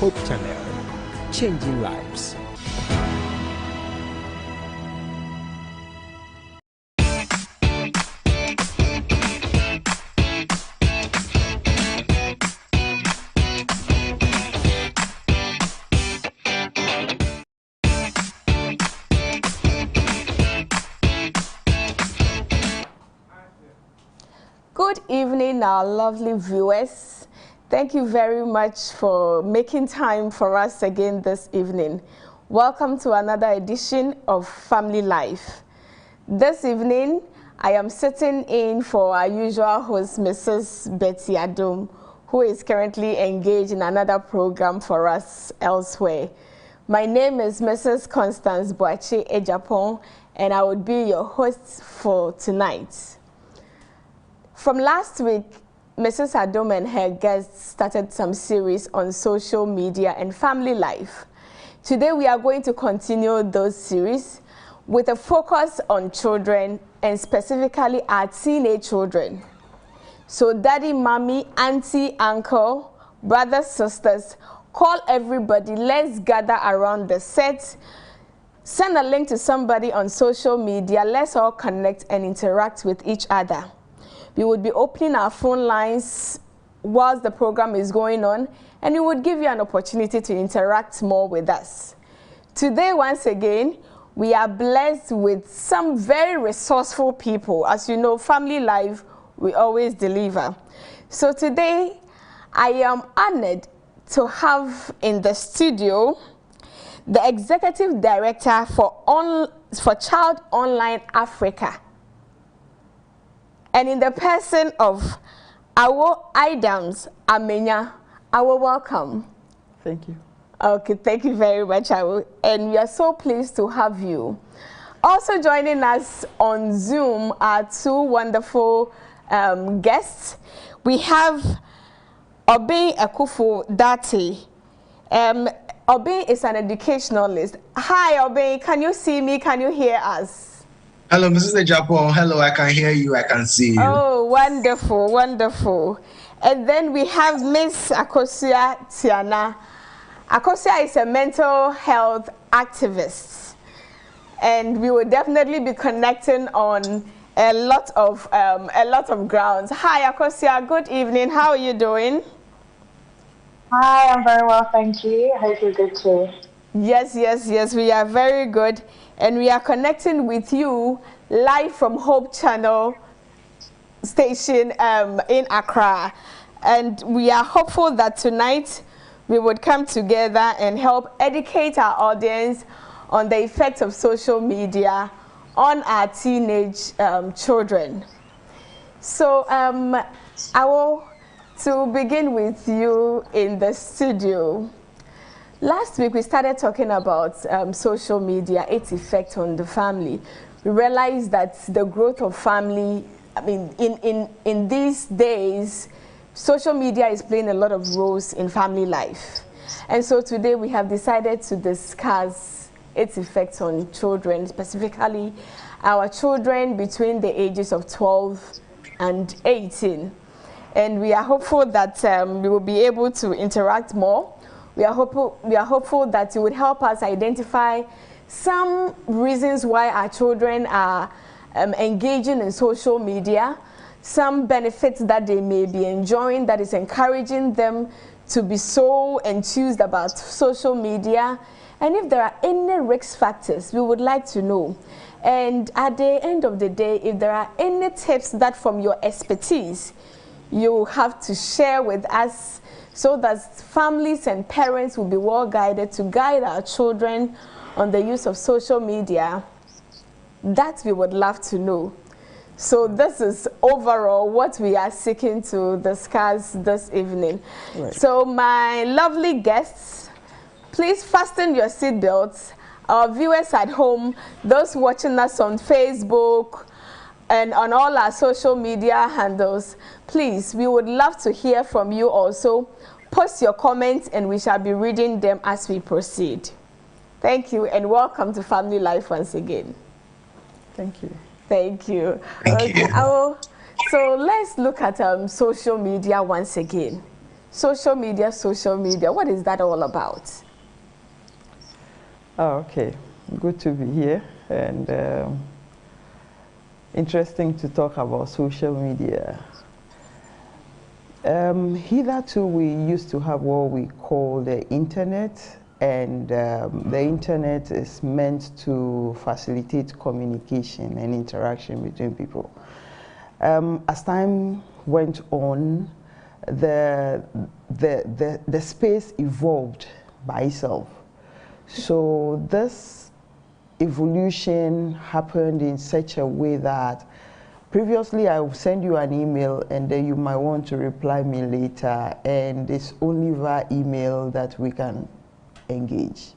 Hope Channel, changing lives. Good evening, our lovely viewers. Thank you very much for making time for us again this evening. Welcome to another edition of Family Life. This evening, I am sitting in for our usual host, Mrs. Betty Adom, who is currently engaged in another program for us elsewhere. My name is Mrs. Constance Boache Ejapon, and I would be your host for tonight. From last week, Mrs. Adom and her guests started some series on social media and family life. Today we are going to continue those series with a focus on children and specifically our teenage children. So daddy, mommy, auntie, uncle, brothers, sisters, call everybody, let's gather around the set. Send a link to somebody on social media, let's all connect and interact with each other. We would be opening our phone lines whilst the program is going on, and we would give you an opportunity to interact more with us. Today, once again, we are blessed with some very resourceful people. As you know, Family Life, we always deliver. So today, I am honored to have in the studio the Executive Director for Child Online Africa. And in the person of Awo Idams Amenya, Awo, welcome. Thank you. Okay, thank you very much, Awo. And we are so pleased to have you. Also joining us on Zoom are two wonderful guests. We have Obey Akufo Dati. Obey is an educationalist. Hi, Obey. Can you see me? Can you hear us? Hello, Mrs. Ejapon. Hello, I can hear you. I can see you. Oh, wonderful, wonderful. And then we have Miss Akosua Tiana. Akosua is a mental health activist. And we will definitely be connecting on a lot of grounds. Hi, Akosua. Good evening. How are you doing? Hi, I'm very well, thank you. I hope you're good too. Yes, we are very good. And we are connecting with you live from Hope Channel station in Accra. And we are hopeful that tonight we would come together and help educate our audience on the effects of social media on our teenage children. So I will to begin with you in the studio. Last week, we started talking about social media, its effect on the family. We realized that the growth of family, I mean, in these days, social media is playing a lot of roles in family life. And so today we have decided to discuss its effects on children, specifically our children between the ages of 12 and 18. And we are hopeful that we will be able to interact more. We are hopeful that you would help us identify some reasons why our children are engaging in social media, some benefits that they may be enjoying that is encouraging them to be so enthused about social media, and if there are any risk factors, we would like to know. And at the end of the day, if there are any tips that from your expertise you have to share with us, so that families and parents will be well guided to guide our children on the use of social media, that we would love to know. So this is overall what we are seeking to discuss this evening. Right. So my lovely guests, please fasten your seatbelts. Our viewers at home, those watching us on Facebook and on all our social media handles, please, we would love to hear from you also. Post your comments and we shall be reading them as we proceed. Thank you and welcome to Family Life once again. Thank you. Thank you. Thank you. So let's look at social media once again. Social media, what is that all about? Oh, okay. Good to be here, and interesting to talk about social media. Hitherto, we used to have what we call the internet, and the internet is meant to facilitate communication and interaction between people. As time went on, the space evolved by itself. So this evolution happened in such a way that previously I would send you an email and then you might want to reply me later, and it's only via email that we can engage.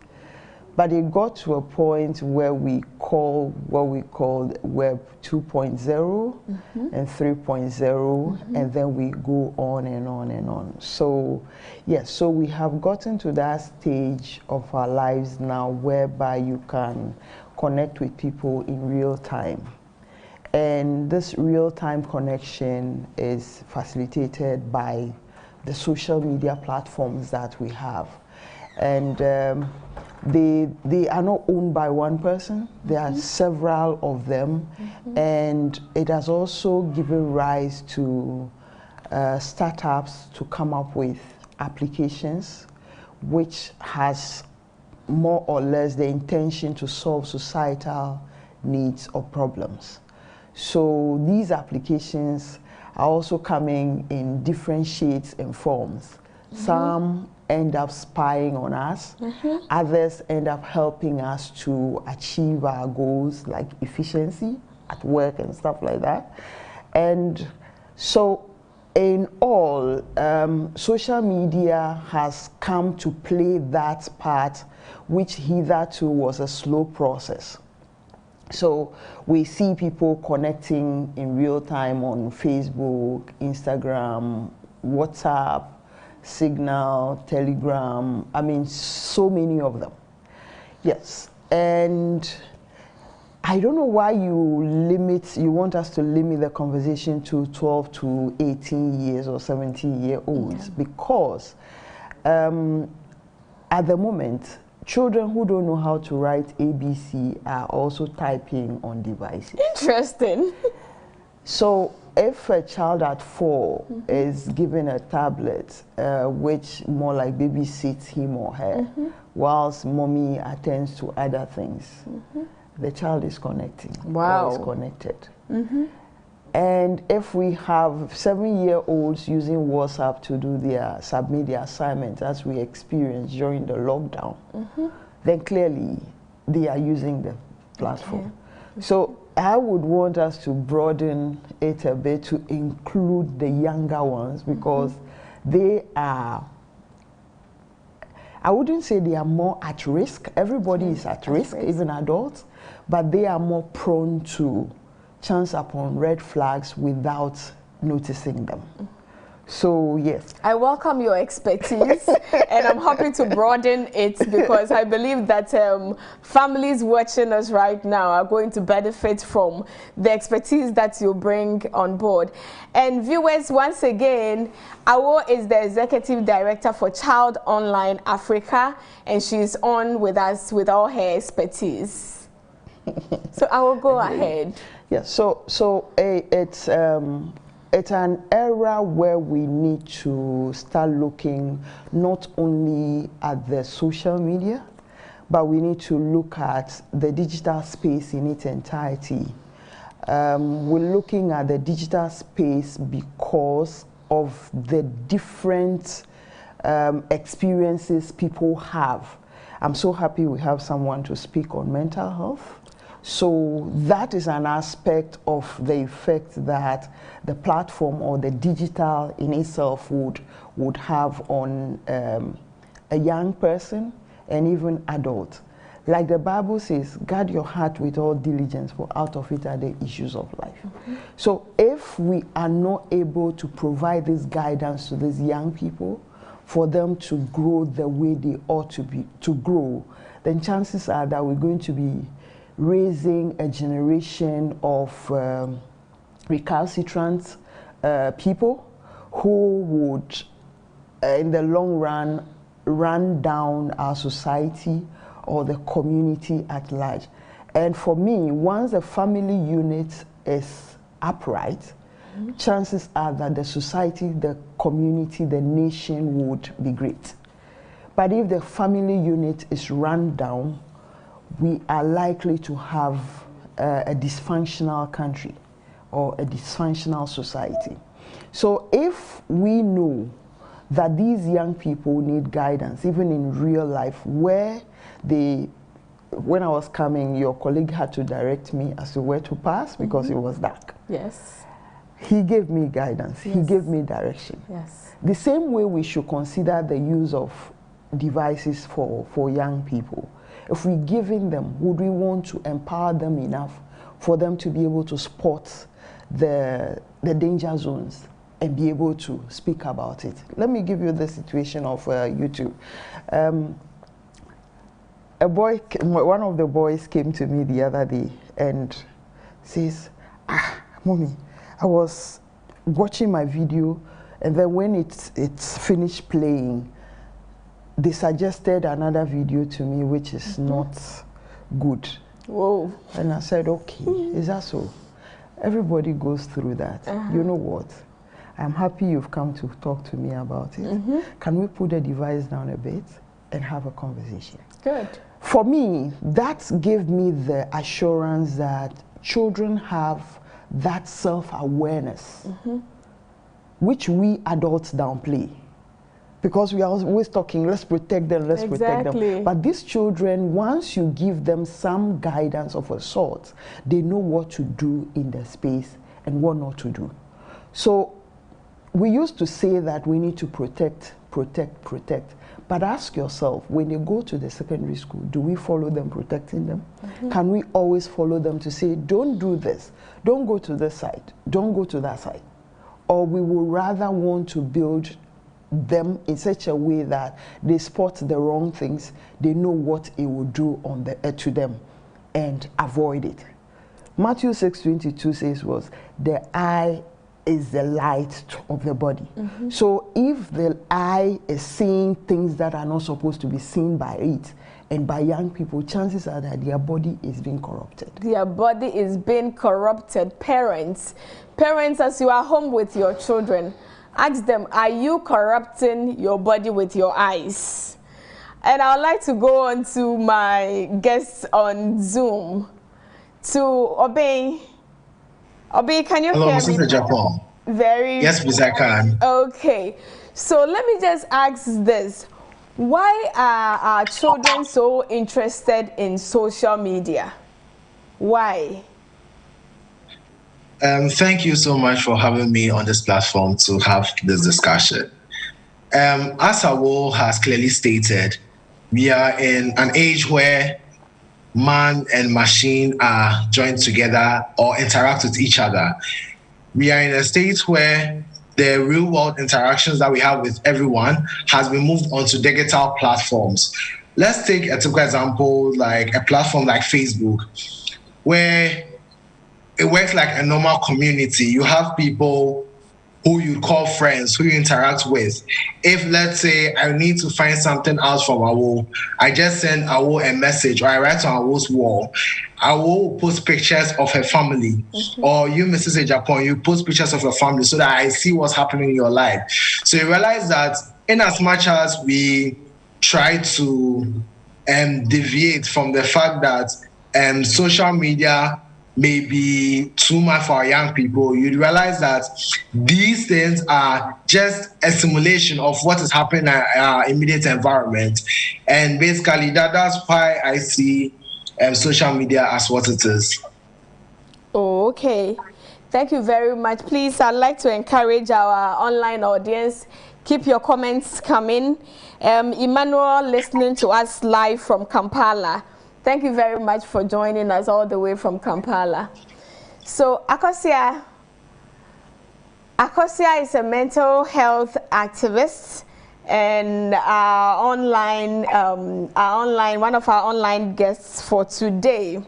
But it got to a point where we call what we called Web 2.0 and 3.0, and then we go on and on and on. So, yes, so we have gotten to that stage of our lives now whereby you can connect with people in real time. And this real-time connection is facilitated by the social media platforms that we have. And they are not owned by one person. There are several of them. And it has also given rise to startups to come up with applications which has more or less the intention to solve societal needs or problems. So these applications are also coming in different shades and forms. Some end up spying on us, others end up helping us to achieve our goals like efficiency at work and stuff like that. And so in all, social media has come to play that part which hitherto was a slow process. So we see people connecting in real time on Facebook, Instagram, WhatsApp, Signal, Telegram, I mean, so many of them. Yes, and I don't know why you want us to limit the conversation to 12 to 18 years or 17-year-olds, because at the moment, children who don't know how to write ABC are also typing on devices. Interesting. So if a child at 4 is given a tablet, which more like babysits him or her, whilst mommy attends to other things, the child is connecting. Wow. Or is connected. And if we have 7-year-olds using WhatsApp to do submit their assignments, as we experienced during the lockdown, then clearly they are using the platform. So I would want us to broaden it a bit to include the younger ones, because they are, I wouldn't say they are more at risk. Everybody is at risk, even adults, but they are more prone to chance upon red flags without noticing them. So yes, I welcome your expertise and I'm happy to broaden it, because I believe that families watching us right now are going to benefit from the expertise that you bring on board. And viewers, once again, Awo is the Executive Director for Child Online Africa, and she's on with us with all her expertise. So I will go ahead. Yes, so it's an era where we need to start looking not only at the social media, but we need to look at the digital space in its entirety. We're looking at the digital space because of the different experiences people have. I'm so happy we have someone to speak on mental health. So that is an aspect of the effect that the platform or the digital in itself would have on a young person and even adult. Like the Bible says, guard your heart with all diligence, for out of it are the issues of life. So if we are not able to provide this guidance to these young people for them to grow the way they ought to grow, then chances are that we're going to be raising a generation of recalcitrant people who would in the long run down our society or the community at large. And for me, once the family unit is upright, chances are that the society, the community, the nation would be great. But if the family unit is run down, we are likely to have a dysfunctional country or a dysfunctional society. So if we know that these young people need guidance, even in real life, where they, when I was coming, your colleague had to direct me as to where to pass because it was dark. Yes. He gave me guidance. Yes. He gave me direction. Yes. The same way we should consider the use of devices for young people. If we're giving them, would we want to empower them enough for them to be able to spot the danger zones and be able to speak about it? Let me give you the situation of YouTube. One of the boys came to me the other day and says, Mommy, I was watching my video, and then when it's finished playing, they suggested another video to me which is not good. Whoa. And I said, okay, is that so? Everybody goes through that. You know what? I'm happy you've come to talk to me about it. Can we put the device down a bit and have a conversation? Good. For me, that gave me the assurance that children have that self-awareness, which we adults downplay. Because we are always talking, let's protect them, let's protect them. But these children, once you give them some guidance of a sort, they know what to do in the space and what not to do. So we used to say that we need to protect, protect, protect. But ask yourself, when they go to the secondary school, do we follow them protecting them? Can we always follow them to say, don't do this, don't go to this side, don't go to that side? Or we would rather want to build them in such a way that they spot the wrong things, they know what it will do on to them and avoid it. Matthew 6:22 says the eye is the light of the body. So if the eye is seeing things that are not supposed to be seen by it and by young people, chances are that their body is being corrupted. Their body is being corrupted. Parents, as you are home with your children, ask them, are you corrupting your body with your eyes? And I would like to go on to my guests on Zoom, to Obey. Obey, can you Hello, hear Mrs. me? Japan. Yes, please, I can. Okay, so let me just ask this. Why are our children so interested in social media? Why? Thank you so much for having me on this platform to have this discussion. As Awo has clearly stated, we are in an age where man and machine are joined together or interact with each other. We are in a state where the real world interactions that we have with everyone has been moved onto digital platforms. Let's take a typical example, like a platform like Facebook, where it works like a normal community. You have people who you call friends, who you interact with. If, let's say, I need to find something else from Awo, I just send Awo a message, or I write on Awo's wall. Awo will post pictures of her family, or you, Mrs. Japan, you post pictures of your family so that I see what's happening in your life. So you realize that in as much as we try to deviate from the fact that social media may be too much for our young people, you realize that these things are just a simulation of what is happening in our immediate environment. And basically that's why I see social media as what it is. Oh, okay. Thank you very much. Please, I'd like to encourage our online audience, keep your comments coming. Emmanuel listening to us live from Kampala. Thank you very much for joining us all the way from Kampala. So Akosua is a mental health activist and one of our online guests for today.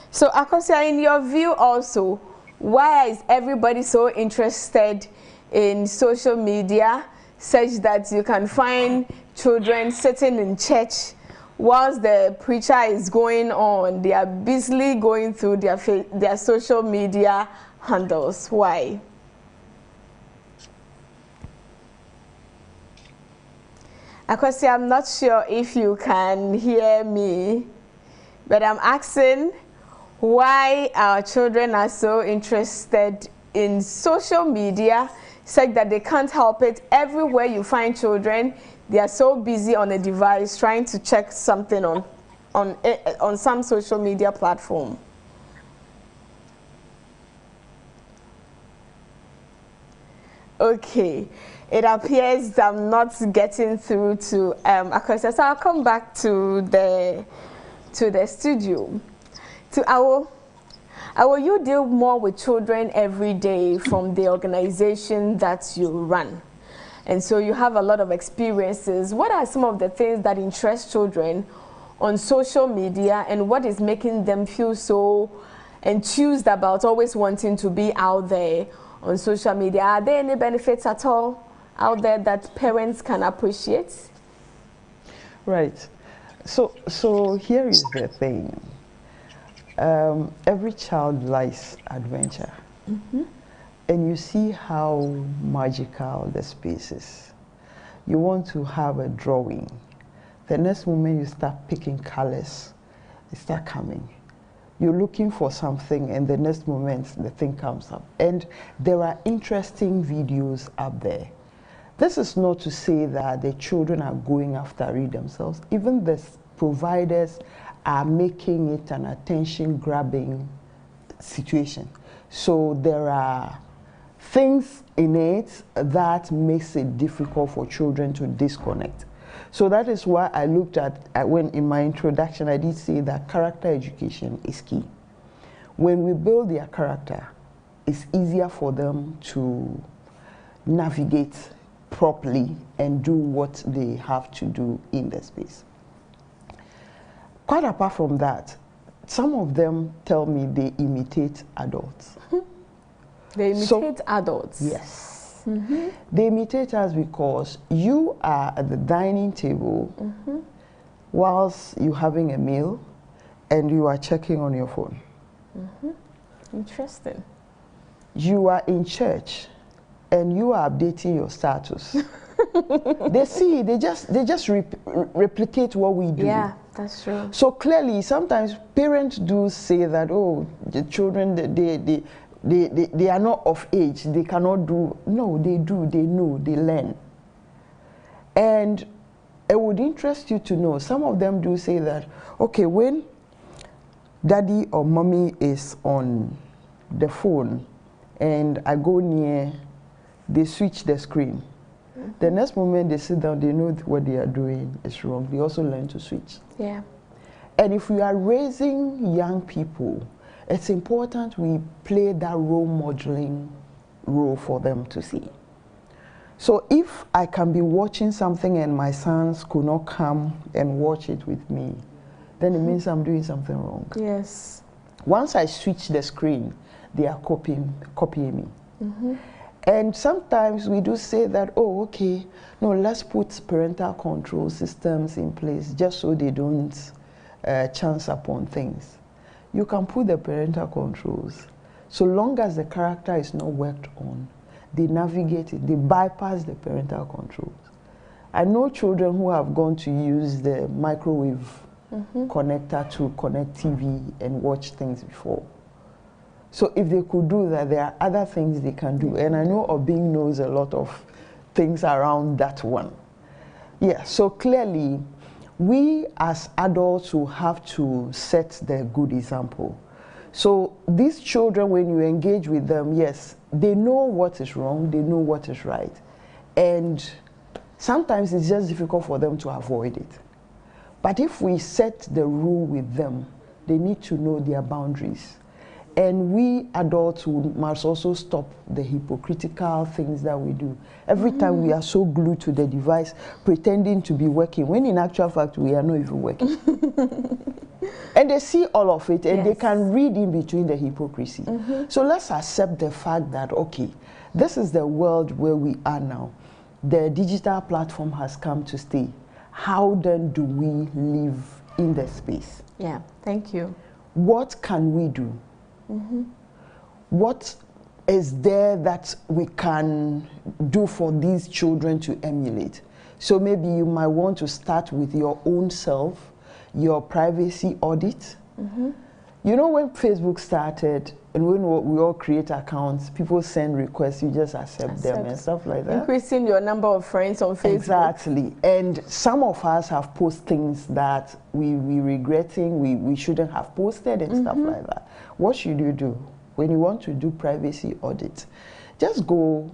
So Akosua, in your view also, why is everybody so interested in social media, such that you can find children sitting in church whilst the preacher is going on. They are busily going through their social media handles. Why? Akwasi, I'm not sure if you can hear me, but I'm asking why our children are so interested in social media such that they can't help it. Everywhere you find children, they are so busy on a device trying to check something on some social media platform. Okay, it appears I'm not getting through to Akwasi, so I'll come back to the studio. To Awo, you deal more with children every day from the organization that you run. And so you have a lot of experiences. What are some of the things that interest children on social media, and what is making them feel so enthused about always wanting to be out there on social media? Are there any benefits at all out there that parents can appreciate? Right. So here is the thing. Every child likes adventure. Mm-hmm. And you see how magical the space is. You want to have a drawing. The next moment you start picking colors, they start coming. You're looking for something, and the next moment the thing comes up. And there are interesting videos up there. This is not to say that the children are going after it themselves. Even the providers are making it an attention-grabbing situation. So there are things in it that makes it difficult for children to disconnect. So that is why I looked at, when in my introduction I did say that character education is key. When we build their character, it's easier for them to navigate properly and do what they have to do in the space. Quite apart from that, some of them tell me they imitate adults. They imitate adults? Yes. Mm-hmm. They imitate us because you are at the dining table mm-hmm. whilst you're having a meal and you are checking on your phone. Mm-hmm. Interesting. You are in church and you are updating your status. They see, they just replicate what we do. Yeah, that's true. So clearly, sometimes parents do say that, oh, the children, they are not of age, they cannot do. No, they do, they know, they learn. And it would interest you to know, some of them do say that, okay, when daddy or mommy is on the phone and I go near, they switch the screen. Mm-hmm. The next moment they sit down, they know what they are doing is wrong. They also learn to switch. Yeah. And if we are raising young people, it's important we play that role modeling role for them to see. So if I can be watching something and my sons could not come and watch it with me, then it means I'm doing something wrong. Yes. Once I switch the screen, they are copying me. Mm-hmm. And sometimes we do say that, oh, okay, no, let's put parental control systems in place just so they don't chance upon things. You can put the parental controls. So long as the character is not worked on, they navigate it, they bypass the parental controls. I know children who have gone to use the microwave mm-hmm. connector to connect TV and watch things before. So if they could do that, there are other things they can do. And I know Obing knows a lot of things around that one. Yeah, so clearly, we as adults will have to set the good example. So these children, when you engage with them, yes, they know what is wrong, they know what is right. And sometimes it's just difficult for them to avoid it. But if we set the rule with them, they need to know their boundaries. And we adults must also stop the hypocritical things that we do. Every time we are so glued to the device, pretending to be working, when in actual fact we are not even working. And they see all of it, and they can read in between the hypocrisy. Mm-hmm. So let's accept the fact that, okay, this is the world where we are now. the digital platform has come to stay. How then do we live in the space? Yeah, thank you. What can we do? What is there that we can do for these children to emulate? So maybe you might want to start with your own self, your privacy audit. You know, when Facebook started and when we all create accounts, people send requests, you just accept them and stuff like that. Increasing your number of friends on Facebook. Exactly. And some of us have posted things that we regretting, we shouldn't have posted and stuff like that. What should you do when you want to do privacy audit? Just go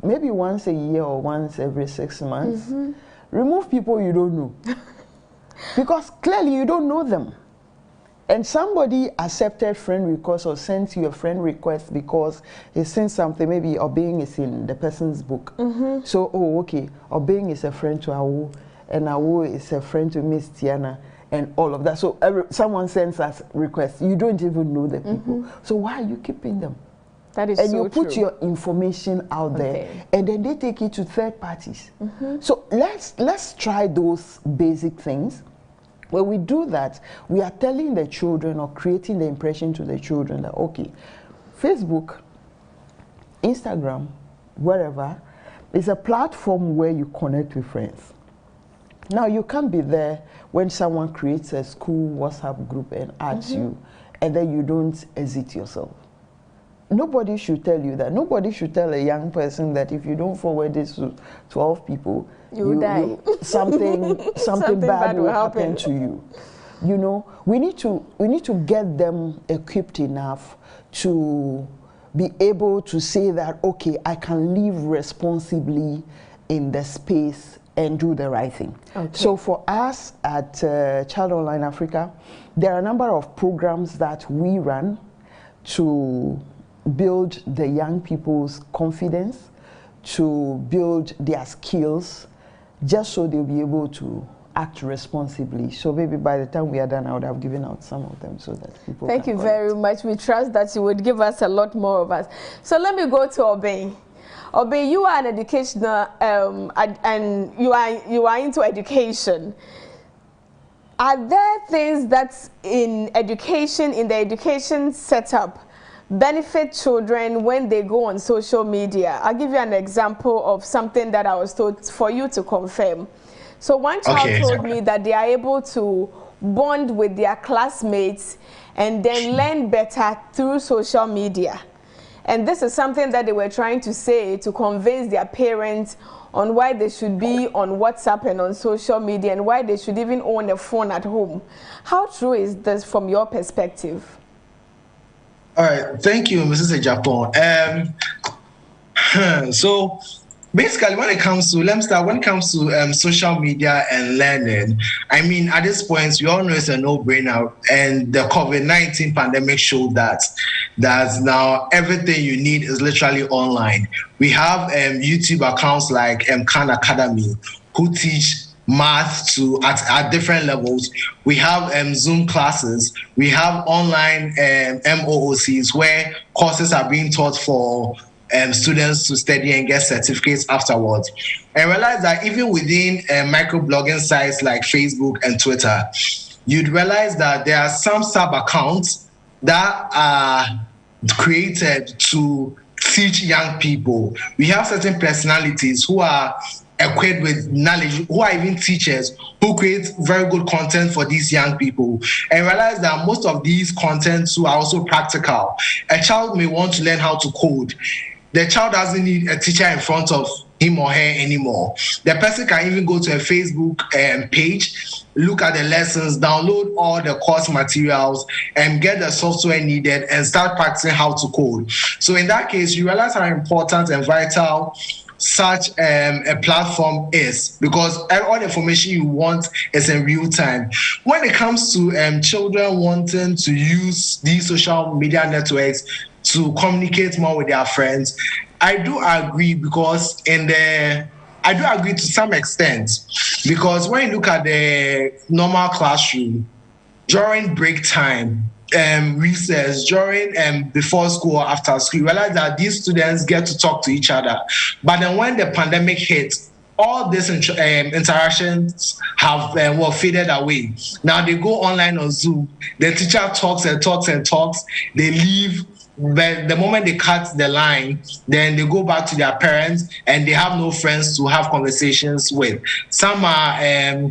maybe once a year or once every 6 months. Remove people you don't know. Because clearly you don't know them. And somebody accepted friend request or sent you a friend request because he sent something, maybe Obeng is in the person's book. So, oh, okay, Obeng is a friend to Awu, and Awu is a friend to Miss Tiana, and all of that. So someone sends us requests. You don't even know the people. So why are you keeping them? That is and so you put true. your information out there, and then they take it to third parties. So let's try those basic things. When we do that, we are telling the children or creating the impression to the children that, okay, Facebook, Instagram, wherever, is a platform where you connect with friends. Now, you can't be there when someone creates a school WhatsApp group and adds you, and then you don't exit yourself. Nobody should tell you that. Nobody should tell a young person that if you don't forward this to 12 people, you die. Something bad will happen to you. You know, we need to get them equipped enough to be able to say that, okay, I can live responsibly in the space and do the right thing. So for us at Child Online Africa, there are a number of programs that we run to build the young people's confidence, to build their skills, just so they'll be able to act responsibly. So maybe by the time we are done, I would have given out some of them so that people Thank you very much. We trust that you would give us a lot more of us. So let me go to Obeng. Obeng, you are an educational, and you are into education. Are there things that in education, in the education setup, benefit children when they go on social media? I'll give you an example of something that I was told for you to confirm. So one child told me that they are able to bond with their classmates and then learn better through social media. And this is something that they were trying to say to convince their parents on why they should be on WhatsApp and on social media and why they should even own a phone at home. How true is this from your perspective? All right, thank you, Mrs. Ejapon. So basically, when it comes to, let me start, when it comes to social media and learning, I mean, at this point, we all know it's a no-brainer, and the COVID-19 pandemic showed that now everything you need is literally online. We have YouTube accounts like Khan Academy, who teach math at different levels. We have Zoom classes. We have online MOOCs where courses are being taught for students to study and get certificates afterwards. And realize that even within microblogging sites like Facebook and Twitter, you'd realize that there are some sub-accounts that are created to teach young people. We have certain personalities who are equipped with knowledge, who are even teachers, who create very good content for these young people, and realize that most of these contents are also practical. A child may want to learn how to code. The child doesn't need a teacher in front of him or her anymore. The person can even go to a Facebook page, look at the lessons, download all the course materials, and get the software needed and start practicing how to code. So in that case, you realize how important and vital such a platform is, because all the information you want is in real time. When it comes to children wanting to use these social media networks to communicate more with their friends, I do agree, because I do agree to some extent, because when you look at the normal classroom, during break time, recess, during before school or after school, you realize that these students get to talk to each other. But then when the pandemic hit, all these interactions have faded away. Now they go online on Zoom. The teacher talks and talks and talks. They leave. But the moment they cut the line, then they go back to their parents and they have no friends to have conversations with. Some are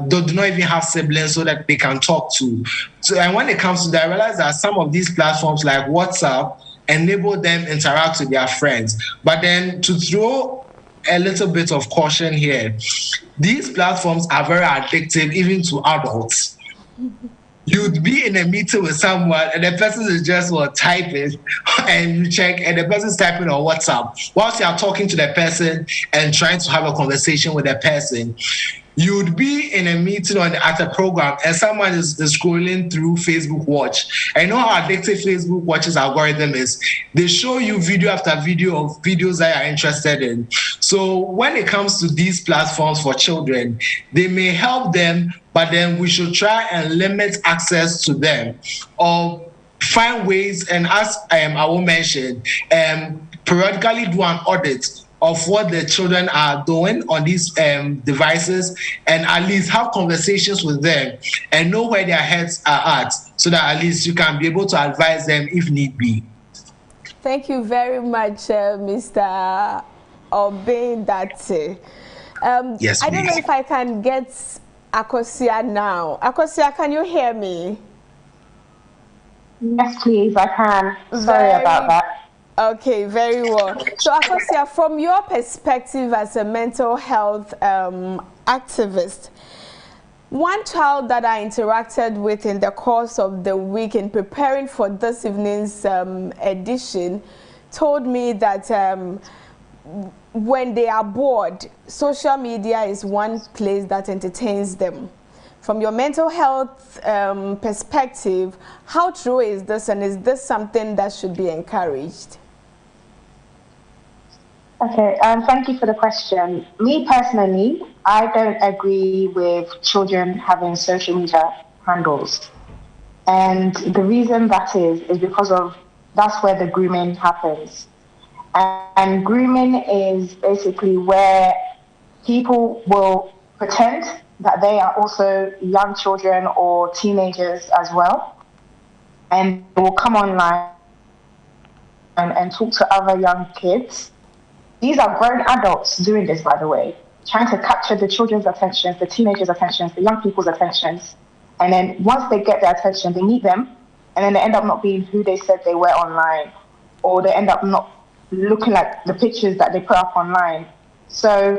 do not even have siblings so that they can talk to. So, and when it comes to that, I realize that some of these platforms like WhatsApp enable them interact with their friends. But then to throw a little bit of caution here, these platforms are very addictive even to adults. You'd be in a meeting with someone and the person is just typing and you check and the person's typing on WhatsApp whilst you are talking to the person and trying to have a conversation with the person. You'd be in a meeting or at a program and someone is scrolling through Facebook Watch. And you know how addictive Facebook Watch's algorithm is? They show you video after video of videos that you're interested in. So when it comes to these platforms for children, they may help them, but then we should try and limit access to them or find ways, and as I will mention, periodically do an audit of what the children are doing on these devices, and at least have conversations with them and know where their heads are at, so that at least you can be able to advise them if need be. Thank you very much, Mr. Obendate. Yes, I don't know if I can get Akosua now. Akosua, can you hear me? Yes, please, I can. Sorry about that. Okay, very well. So, Akosua, from your perspective as a mental health activist, one child that I interacted with in the course of the week in preparing for this evening's edition told me that when they are bored, social media is one place that entertains them. From your mental health perspective, how true is this, and is this something that should be encouraged? Okay, thank you for the question. Me personally, I don't agree with children having social media handles. And the reason that is because of that's where the grooming happens. And grooming is basically where people will pretend that they are also young children or teenagers as well. And they will come online and talk to other young kids. These are grown adults doing this, by the way, trying to capture the children's attentions, the teenagers' attentions, the young people's attentions. And then once they get their attention, they meet them, and then they end up not being who they said they were online, or they end up not looking like the pictures that they put up online. So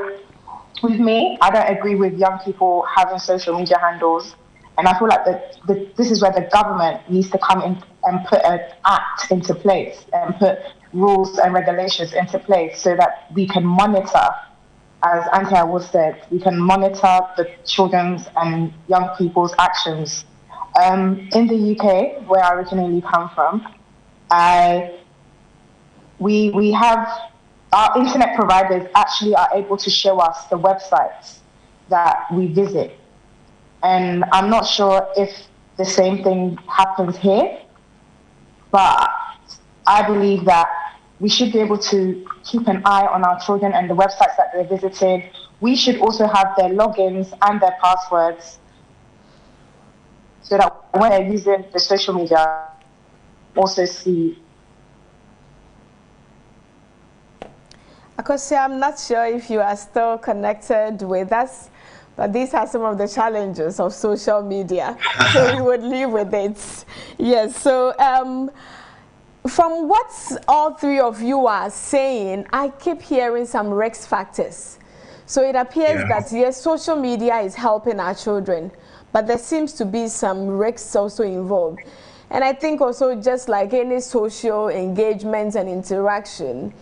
with me, I don't agree with young people having social media handles. And I feel like this is where the government needs to come in and put an act into place and put rules and regulations into place so that we can monitor, as Auntie Awo said, we can monitor the children's and young people's actions. In the UK, where I originally come from, we have our internet providers actually are able to show us the websites that we visit. And I'm not sure if the same thing happens here, but I believe that we should be able to keep an eye on our children and the websites that they're visiting. We should also have their logins and their passwords so that when they're using the social media, also see. Akosua, I'm not sure if you are still connected with us, but these are some of the challenges of social media. So we would live with it. Yes, so from what all three of you are saying, I keep hearing some risk factors. So it appears that yes, social media is helping our children, but there seems to be some risks also involved. And I think also, just like any social engagement and interaction,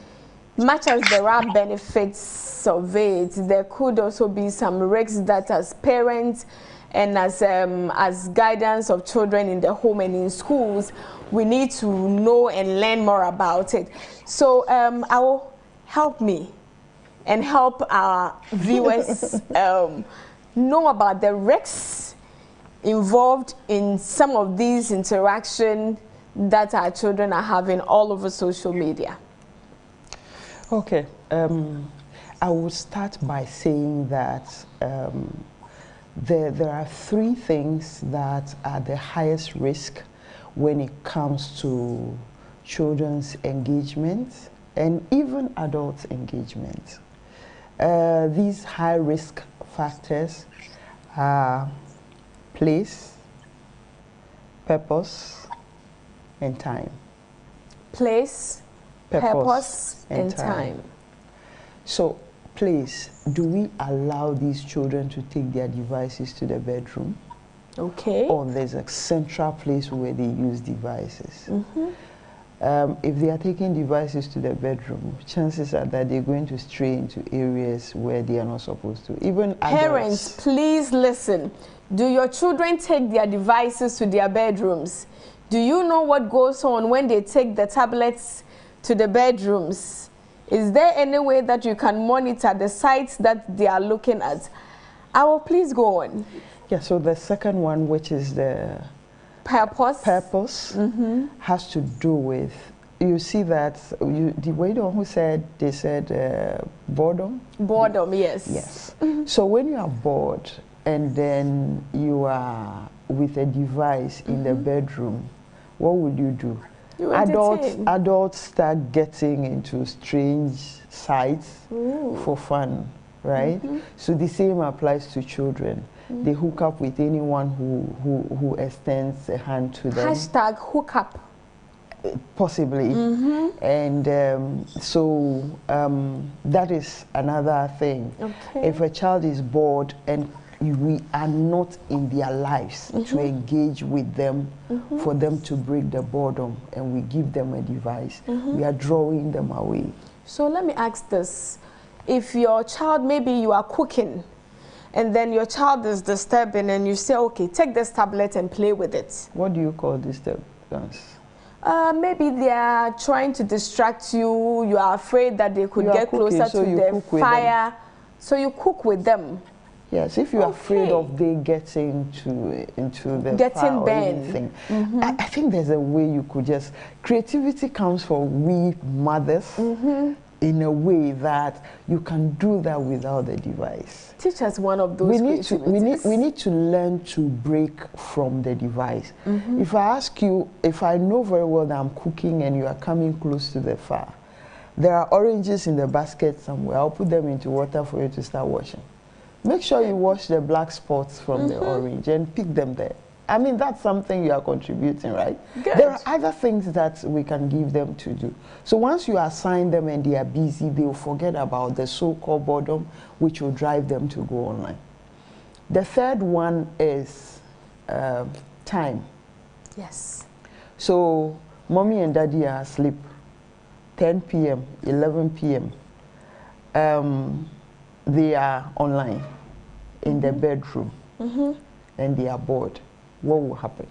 much as there are benefits of it, there could also be some risks that as parents and as guidance of children in the home and in schools, we need to know and learn more about it. So I will help me and help our viewers know about the risks involved in some of these interactions that our children are having all over social media? Okay, I will start by saying that there are three things that are the highest risk when it comes to children's engagement and even adult engagement. These high risk factors are place, purpose, and time. Place, purpose and time. So, place, do we allow these children to take their devices to the bedroom? Okay. Or there's a central place where they use devices? Mm-hmm. If they are taking devices to the bedroom, chances are that they're going to stray into areas where they are not supposed to. Even parents, adults, please listen. Do your children take their devices to their bedrooms? Do you know what goes on when they take the tablets to the bedrooms? Is there any way that you can monitor the sites that they are looking at? I will please go on. Yeah, so the second one, which is the purpose, mm-hmm. has to do with, you see that, the way who said, they said boredom? Boredom, yes. Yes. Mm-hmm. So when you are bored and then you are with a device mm-hmm. in the bedroom, what would you do? Adults start getting into strange sites for fun, right? Mm-hmm. So the same applies to children. Mm-hmm. They hook up with anyone who extends a hand to them. Hashtag hookup. Possibly. Mm-hmm. And so that is another thing. Okay. If a child is bored and we are not in their lives mm-hmm. to engage with them mm-hmm. for them to break the boredom, and we give them a device, mm-hmm. we are drawing them away. So let me ask this. If your child, maybe you are cooking, and then your child is disturbing and you say, okay, take this tablet and play with it. What do you call disturbance? Maybe they are trying to distract you. You are afraid that they could get closer to the fire. So you cook with them. Yes, if you're afraid of they getting into the fire or anything. Mm-hmm. I think there's a way you could just, creativity comes for we mothers mm-hmm. in a way that you can do that without the device. Teach us one of those we need to learn to break from the device. Mm-hmm. If I ask you, if I know very well that I'm cooking and you are coming close to the fire, there are oranges in the basket somewhere, I'll put them into water for you to start washing. Make sure you wash the black spots from mm-hmm. the orange and pick them there. I mean, that's something you are contributing, right? Good. There are other things that we can give them to do. So once you assign them and they are busy, they will forget about the so-called boredom, which will drive them to go online. The third one is time. Yes. So mommy and daddy are asleep, 10 p.m., 11 p.m. They are online in mm-hmm. the bedroom mm-hmm. and they are bored. What will happen?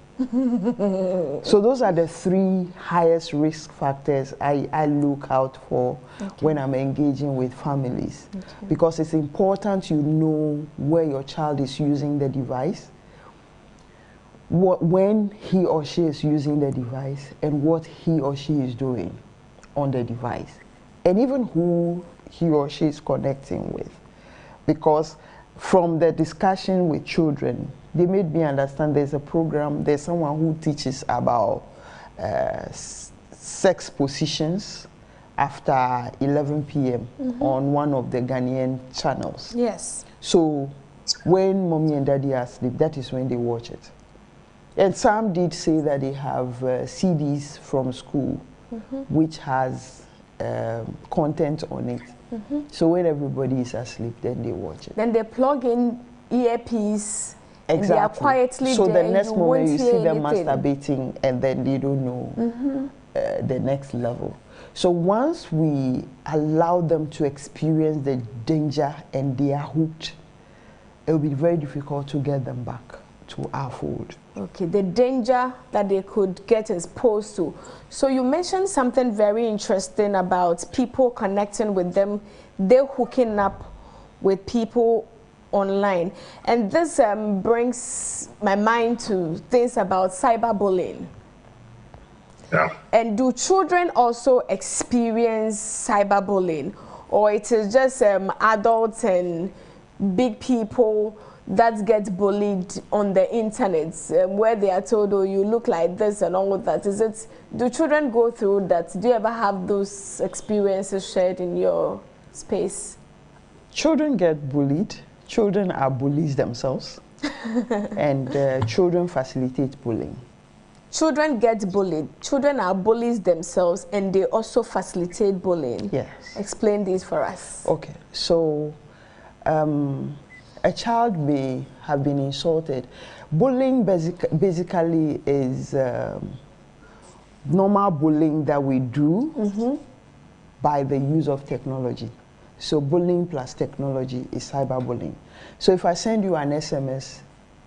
So those are the three highest risk factors I look out for when I'm engaging with families. Because it's important you know where your child is using the device, when he or she is using the device, and what he or she is doing on the device, and even who he or she is connecting with. Because from the discussion with children, they made me understand there's a program, there's someone who teaches about sex positions after 11 p.m. mm-hmm. on one of the Ghanaian channels. Yes. So when mommy and daddy are asleep, that is when they watch it. And some did say that they have CDs from school, mm-hmm. which has content on it. Mm-hmm. So when everybody is asleep, then they watch it. Then they plug in earpiece. Exactly. And they are quietly so there. The next moment you see them masturbating, and then they don't know mm-hmm. The next level. So once we allow them to experience the danger and they are hooked, it will be very difficult to get them back to our fold. Okay, the danger that they could get exposed to. So you mentioned something very interesting about people connecting with them. They're hooking up with people online. And this brings my mind to things about cyberbullying. Yeah. And do children also experience cyberbullying, or it is just adults and big people that get bullied on the internet, where they are told, oh, you look like this and all of that? Do children go through that? Do you ever have those experiences shared in your space? Children get bullied. Children are bullies themselves. And children facilitate bullying. Children get bullied. Children are bullies themselves, and they also facilitate bullying. Yes. Explain this for us. Okay. So, a child may have been insulted. Bullying basically is normal bullying that we do by the use of technology. So bullying plus technology is cyberbullying. So if I send you an SMS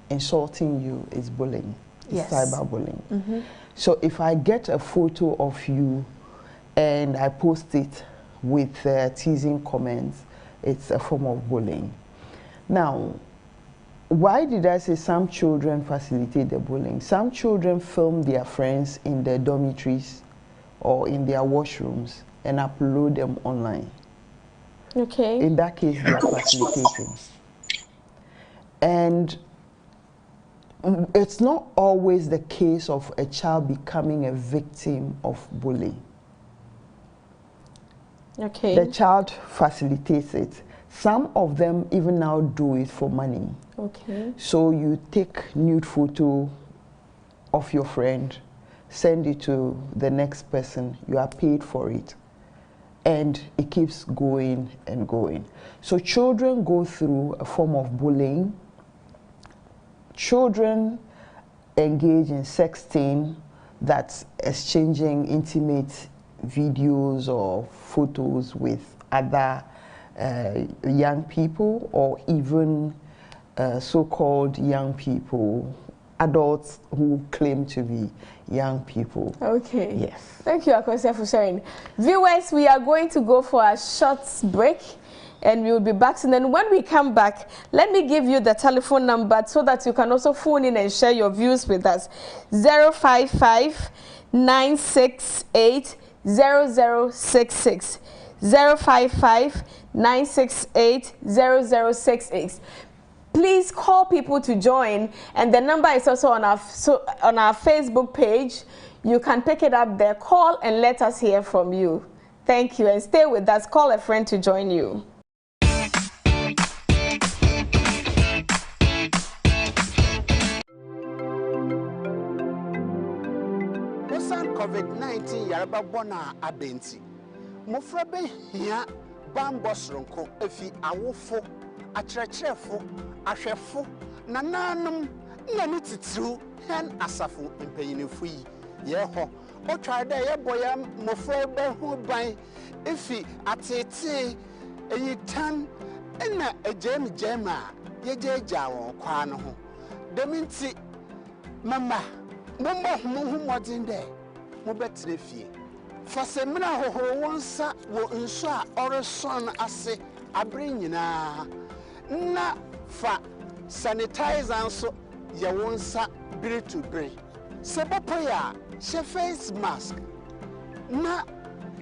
insulting you, it's bullying. It's cyberbullying. So if I get a photo of you and I post it with teasing comments, it's a form of bullying. Now, why did I say some children facilitate the bullying? Some children film their friends in their dormitories or in their washrooms and upload them online. Okay. In that case, they are facilitating. And it's not always the case of a child becoming a victim of bullying. Okay. The child facilitates it. Some of them even now do it for money. Okay. So you take nude photo of your friend, send it to the next person, you are paid for it. And it keeps going and going. So children go through a form of bullying. Children engage in sexting, that's exchanging intimate videos or photos with other young people, or even so-called young people, adults who claim to be young people. Okay. Yes. Thank you, Akosia, for sharing. Viewers, we are going to go for a short break, and we will be back soon. And when we come back, let me give you the telephone number so that you can also phone in and share your views with us. 055 968 0066. 055 968 0068. Please call people to join, and the number is also on our Facebook page. You can pick it up there. Call and let us hear from you. Thank you, and stay with us. Call a friend to join you. COVID-19 yaraba bona abenti. Mofrabe hia bambosronko efi awofo akyerɛkyerɛfo ahwɛfo nananum nani titru hen asafo mpanyinfo yi yeho otwa da yebo ya mofrabe ho ban efi atete eyitan na ejema yejeja won kwa no ho deminti mama mommo modin de mo betre fie fasemina hohoro wonsa wo nso a oreson ase abre nyina na fa sanitizer nso ye wonsa biri to biri sebopo ya she face mask na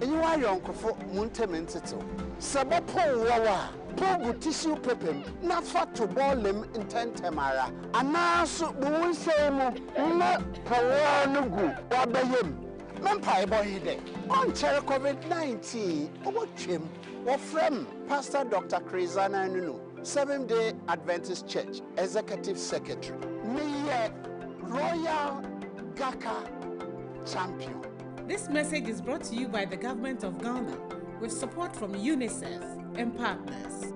eyiwa yonkofo muntementete sebopo wawa pogu tissue paper na fa to bolem intentemara anaso bunsemu na pawo no gu wabayem Mempai boy de on cherry COVID-19 obotwem wofrem Pastor Dr. Krizana Nunu, Seventh-day Adventist Church Executive Secretary. Me Royal Gaka Champion. This message is brought to you by the Government of Ghana with support from UNICEF and partners.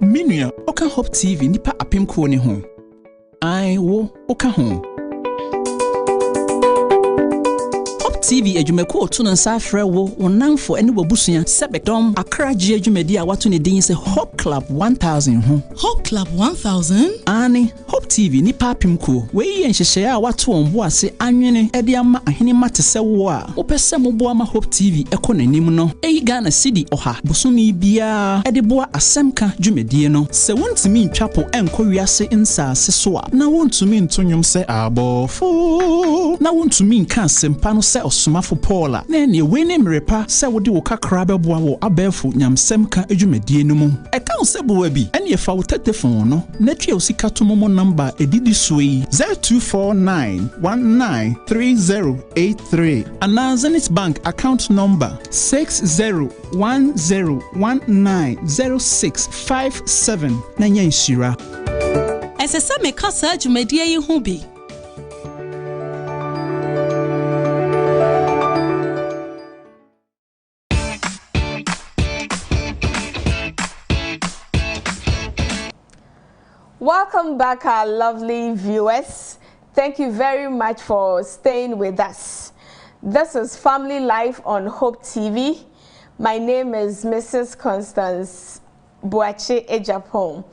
Minua Oka Hope TV nipa apemko ne ho. Ai wo Oka ho. Hope TV adwumako otu no nsa afrɛ wo wonamfo ene wobusua sebedom Accra G adwumadi a wato ne din se Hope Club 1000 ho. Hope Club 1000? Ani Hope TV ni papimko we ye nhyehyɛ a wato on bo ase anwene ede ama ahene mate sɛ wo a wopɛsɛ mo bo ama Hope TV ɛkɔ nanim no eyi Ghana cedi oha bosomi bia ede boa asemka dwumadie no sɛ wontumi ntwapo ɛnkɔ wiase nsaase so a na wontumi ntonyom sɛ abofo na wontumi nka asempa no sɛ osomafo Paula na ne we ne mrepa sɛ wode wo kakra bɛboa wo abɛfo nyamsemka adwumadie no mu ɛka wo sɛ boa bi ɛne ɛfa wo telephone no na twa wo sika to momo number edidi so yi 0249193083 ana Zenith Bank account number 6010190657 na nya nhyira ɛsɛ sɛ meka saa dwumadie yi ho bi. Welcome back, our lovely viewers. Thank you very much for staying with us. This is Family Life on Hope TV. My name is Mrs. Constance Boache Ejapon.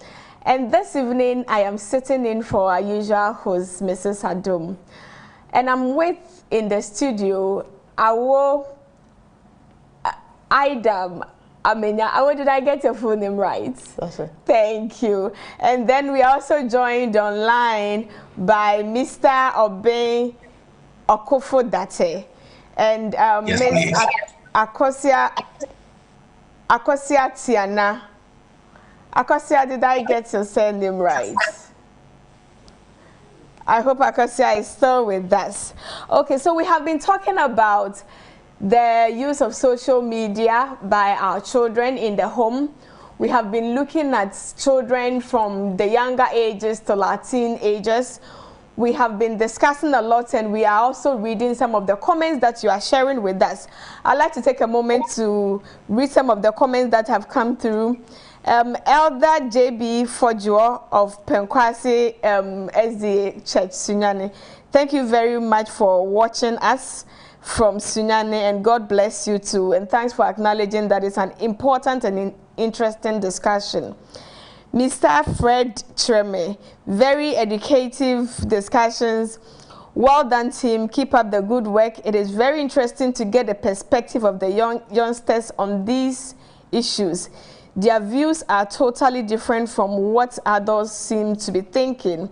And this evening, I am sitting in for our usual host, Mrs. Adum. And I'm with, in the studio, Awo Idam. Amenya, did I get your full name right? That's it. Thank you. And then we are also joined online by Mr. Obey Okofo Date and yes, Ms. Akosia Tiana. Akosia, did I get your surname right? I hope Akosia is still with us. Okay, so we have been talking about the use of social media by our children in the home. We have been looking at children from the younger ages to our teen ages. We have been discussing a lot, and we are also reading some of the comments that you are sharing with us. I'd like to take a moment to read some of the comments that have come through. Elder JB Fojuo of Penkwasi SDA Church Sunyani. Thank you very much for watching us from Sunyani, and God bless you too. And thanks for acknowledging that it's an important and interesting discussion. Mr. Fred Treme, very educative discussions. Well done, team. Keep up the good work. It is very interesting to get the perspective of the youngsters on these issues. Their views are totally different from what adults seem to be thinking.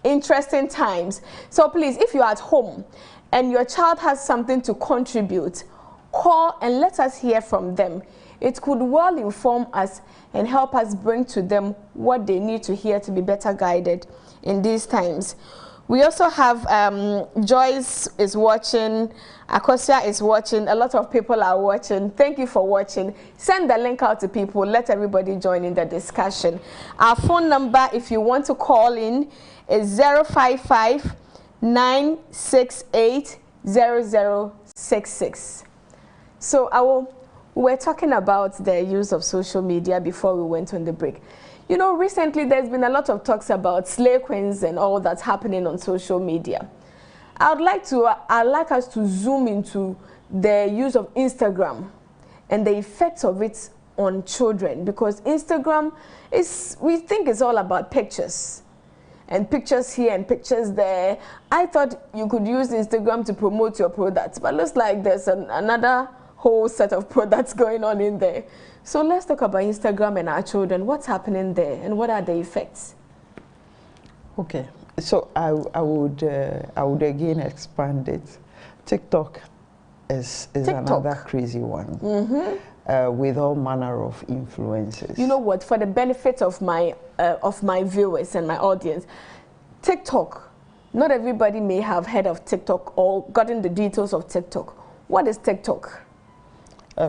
Interesting times. So please, if you're at home and your child has something to contribute, call and let us hear from them. It could well inform us and help us bring to them what they need to hear to be better guided in these times. We also have Joyce is watching, Akosia is watching, a lot of people are watching. Thank you for watching. Send the link out to people, let everybody join in the discussion. Our phone number, if you want to call in, is 055-968-0066. So we're talking about the use of social media before we went on the break. You know, recently there's been a lot of talks about slay queens and all that's happening on social media. I'd like us to zoom into the use of Instagram and the effects of it on children, because Instagram we think it's all about pictures. And pictures here and pictures there. I thought you could use Instagram to promote your products, but looks like there's another whole set of products going on in there. So let's talk about Instagram and our children. What's happening there, and what are the effects? Okay, so I would again expand it. TikTok is another crazy one. With all manner of influences. You know what? For the benefit of my viewers and my audience, TikTok. Not everybody may have heard of TikTok or gotten the details of TikTok. What is TikTok?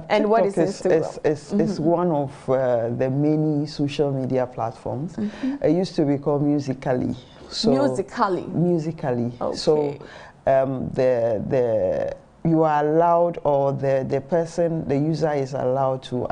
And what is Instagram? It's one of the many social media platforms. It used to be called Musical.ly. So Musical.ly. Okay. So you are allowed, or the user is allowed to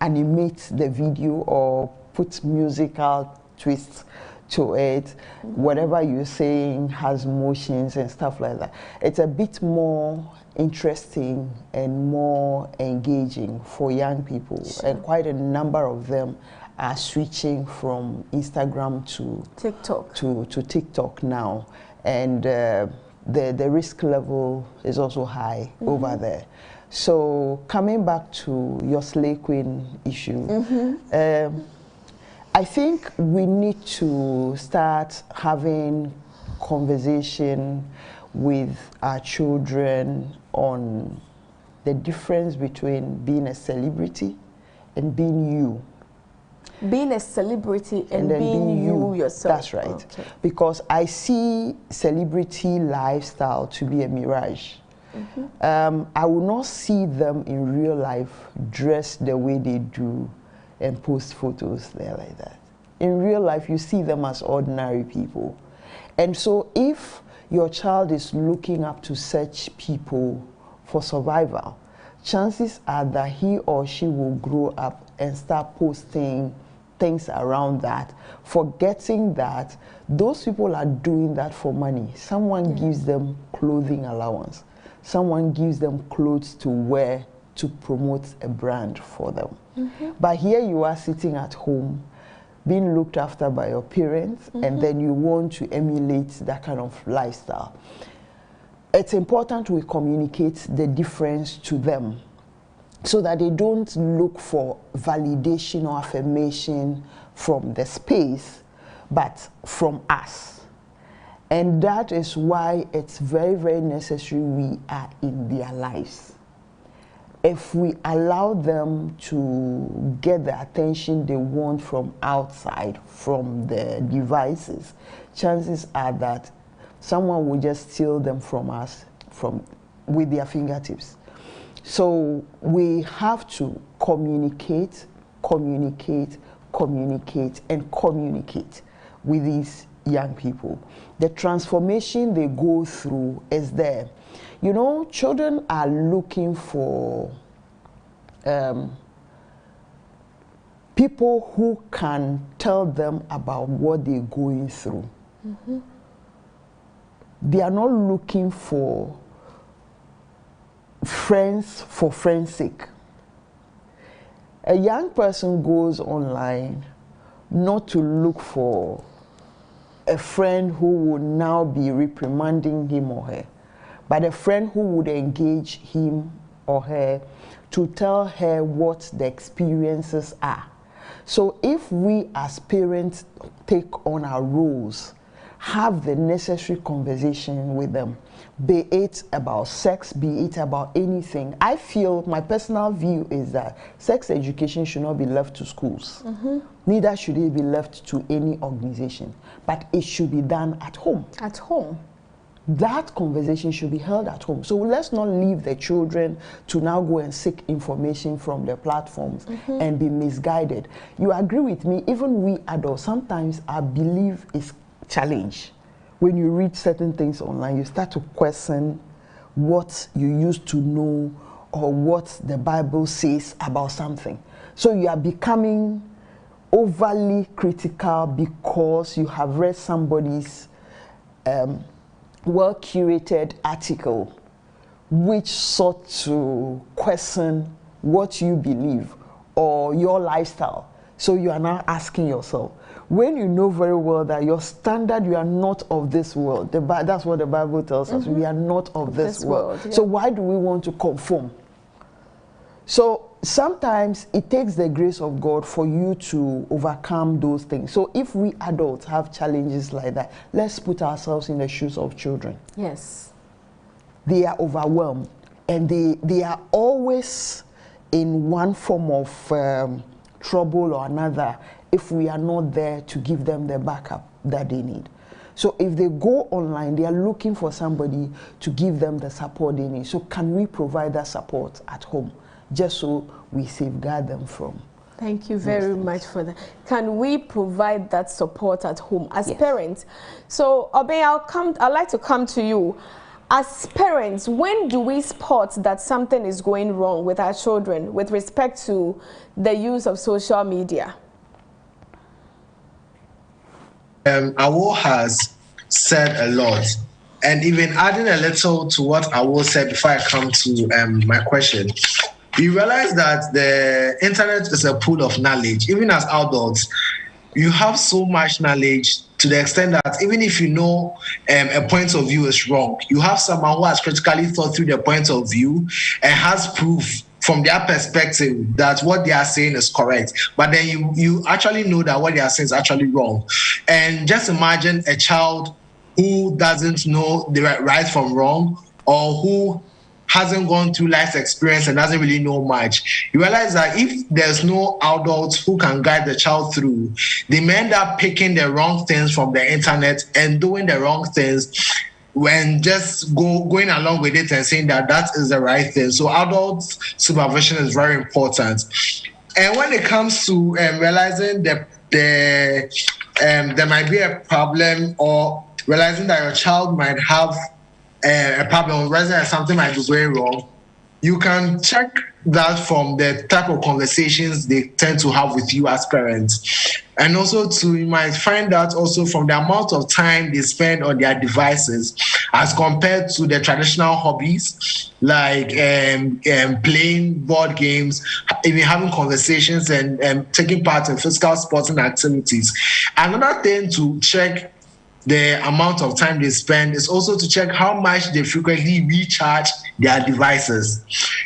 animate the video or put musical twists to it. Whatever you're saying has motions and stuff like that. It's a bit more interesting and more engaging for young people, and quite a number of them are switching from Instagram to TikTok to TikTok now, and the risk level is also high over there. So coming back to your Slay Queen issue, I think we need to start having conversation with our children on the difference between being a celebrity and being you. Being a celebrity and then being you yourself. That's right. Okay. Because I see celebrity lifestyle to be a mirage. I will not see them in real life dressed the way they do and post photos there like that. In real life, you see them as ordinary people. And so if your child is looking up to such people for survival, chances are that he or she will grow up and start posting things around that, forgetting that those people are doing that for money. Someone gives them clothing allowance. Someone gives them clothes to wear to promote a brand for them. But here you are sitting at home, being looked after by your parents, and then you want to emulate that kind of lifestyle. It's important we communicate the difference to them so that they don't look for validation or affirmation from the space, but from us. And that is why it's very, very necessary we are in their lives. If we allow them to get the attention they want from outside, from the devices, chances are that someone will just steal them from us with their fingertips. So we have to communicate, communicate, communicate, and communicate with these young people. The transformation they go through is there. You know, children are looking for people who can tell them about what they're going through. They are not looking for friends for friends' sake. A young person goes online not to look for a friend who will now be reprimanding him or her, but a friend who would engage him or her to tell her what the experiences are. So if we as parents take on our roles, have the necessary conversation with them, be it about sex, be it about anything. I feel, my personal view is that sex education should not be left to schools. Neither should it be left to any organization, but it should be done at home. At home. That conversation should be held at home. So let's not leave the children to now go and seek information from the platforms and be misguided. You agree with me, even we adults, sometimes our belief is challenged. When you read certain things online, you start to question what you used to know or what the Bible says about something. So you are becoming overly critical because you have read somebody's well-curated article which sought to question what you believe or your lifestyle. So you are now asking yourself, when you know very well that your standard, you are not of this world. That's what the Bible tells us. We are not of this world. So why do we want to conform? So sometimes it takes the grace of God for you to overcome those things. So if we adults have challenges like that, let's put ourselves in the shoes of children. Yes. They are overwhelmed, and they are always in one form of trouble or another if we are not there to give them the backup that they need. So if they go online, they are looking for somebody to give them the support they need. So can we provide that support at home, just so we safeguard them from? Thank you very much for that. Can we provide that support at home as parents? So Obey, I'd like to come to you. As parents, when do we spot that something is going wrong with our children with respect to the use of social media? Awo has said a lot. And even adding a little to what Awo said before I come to my question, you realize that the internet is a pool of knowledge. Even as adults, you have so much knowledge to the extent that even if you know a point of view is wrong, you have someone who has critically thought through the point of view and has proof from their perspective that what they are saying is correct. But then you actually know that what they are saying is actually wrong. And just imagine a child who doesn't know the right from wrong, or who hasn't gone through life's experience and doesn't really know much. You realize that if there's no adults who can guide the child through, they may end up picking the wrong things from the internet and doing the wrong things when just going along with it and saying that that is the right thing. So adult supervision is very important. And when it comes to realizing that there might be a problem, or realizing that your child might have a problem, or realizing that something might be going wrong, you can check that from the type of conversations they tend to have with you as parents. And also you might find that also from the amount of time they spend on their devices as compared to the traditional hobbies like playing board games, even having conversations and taking part in physical sporting activities. Another thing to check the amount of time they spend is also to check how much they frequently recharge their devices.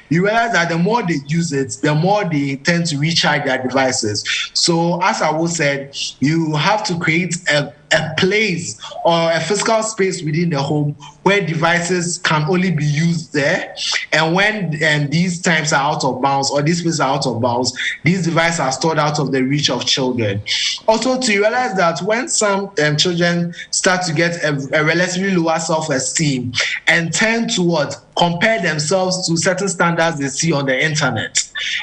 You realize that the more they use it, the more they tend to recharge their devices. So as I said, you have to create a place or a physical space within the home where devices can only be used there. And when these times are out of bounds, or these spaces are out of bounds, these devices are stored out of the reach of children. Also, to realize that when some children start to get a relatively lower self-esteem and tend to compare themselves to certain standards they see on the internet.